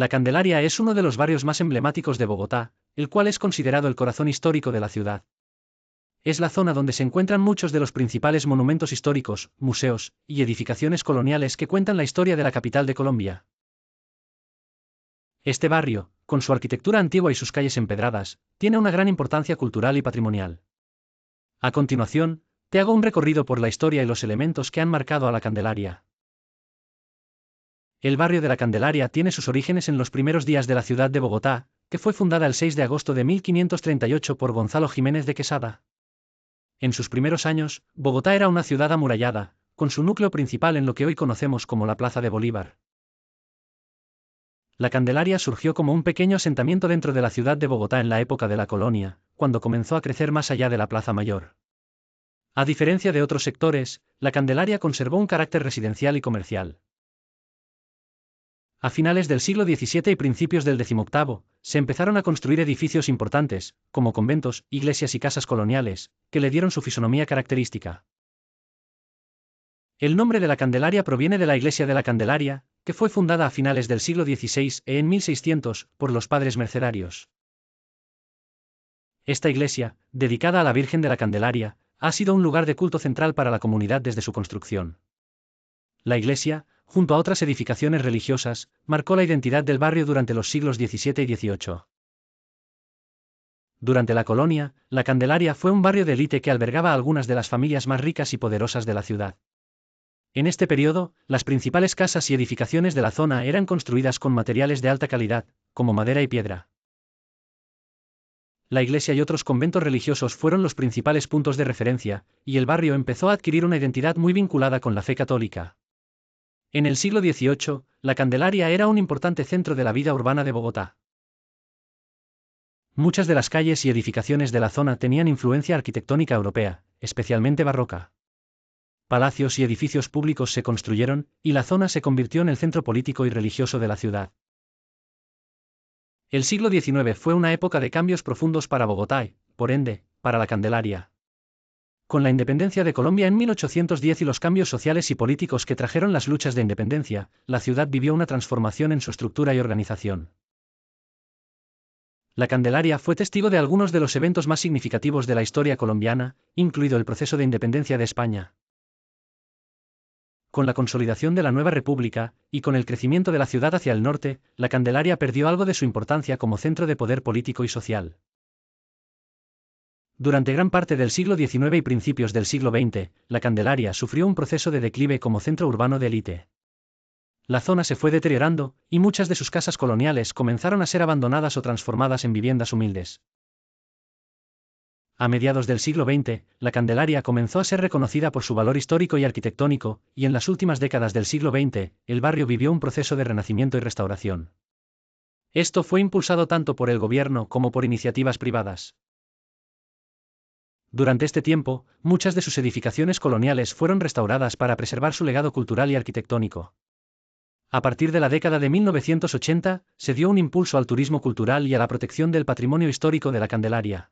La Candelaria es uno de los barrios más emblemáticos de Bogotá, el cual es considerado el corazón histórico de la ciudad. Es la zona donde se encuentran muchos de los principales monumentos históricos, museos y edificaciones coloniales que cuentan la historia de la capital de Colombia. Este barrio, con su arquitectura antigua y sus calles empedradas, tiene una gran importancia cultural y patrimonial. A continuación, te hago un recorrido por la historia y los elementos que han marcado a la Candelaria. El barrio de la Candelaria tiene sus orígenes en los primeros días de la ciudad de Bogotá, que fue fundada el 6 de agosto de 1538 por Gonzalo Jiménez de Quesada. En sus primeros años, Bogotá era una ciudad amurallada, con su núcleo principal en lo que hoy conocemos como la Plaza de Bolívar. La Candelaria surgió como un pequeño asentamiento dentro de la ciudad de Bogotá en la época de la colonia, cuando comenzó a crecer más allá de la Plaza Mayor. A diferencia de otros sectores, la Candelaria conservó un carácter residencial y comercial. A finales del siglo XVII y principios del XVIII, se empezaron a construir edificios importantes, como conventos, iglesias y casas coloniales, que le dieron su fisonomía característica. El nombre de la Candelaria proviene de la iglesia de la Candelaria, que fue fundada a finales del siglo XVI en 1600 por los padres mercedarios. Esta iglesia, dedicada a la Virgen de la Candelaria, ha sido un lugar de culto central para la comunidad desde su construcción. La iglesia, junto a otras edificaciones religiosas, marcó la identidad del barrio durante los siglos XVII y XVIII. Durante la colonia, la Candelaria fue un barrio de élite que albergaba a algunas de las familias más ricas y poderosas de la ciudad. En este periodo, las principales casas y edificaciones de la zona eran construidas con materiales de alta calidad, como madera y piedra. La iglesia y otros conventos religiosos fueron los principales puntos de referencia, y el barrio empezó a adquirir una identidad muy vinculada con la fe católica. En el siglo XVIII, la Candelaria era un importante centro de la vida urbana de Bogotá. Muchas de las calles y edificaciones de la zona tenían influencia arquitectónica europea, especialmente barroca. Palacios y edificios públicos se construyeron, y la zona se convirtió en el centro político y religioso de la ciudad. El siglo XIX fue una época de cambios profundos para Bogotá y, por ende, para la Candelaria. Con la independencia de Colombia en 1810 y los cambios sociales y políticos que trajeron las luchas de independencia, la ciudad vivió una transformación en su estructura y organización. La Candelaria fue testigo de algunos de los eventos más significativos de la historia colombiana, incluido el proceso de independencia de España. Con la consolidación de la nueva república, y con el crecimiento de la ciudad hacia el norte, la Candelaria perdió algo de su importancia como centro de poder político y social. Durante gran parte del siglo XIX y principios del siglo XX, la Candelaria sufrió un proceso de declive como centro urbano de élite. La zona se fue deteriorando, y muchas de sus casas coloniales comenzaron a ser abandonadas o transformadas en viviendas humildes. A mediados del siglo XX, la Candelaria comenzó a ser reconocida por su valor histórico y arquitectónico, y en las últimas décadas del siglo XX, el barrio vivió un proceso de renacimiento y restauración. Esto fue impulsado tanto por el gobierno como por iniciativas privadas. Durante este tiempo, muchas de sus edificaciones coloniales fueron restauradas para preservar su legado cultural y arquitectónico. A partir de la década de 1980, se dio un impulso al turismo cultural y a la protección del patrimonio histórico de la Candelaria.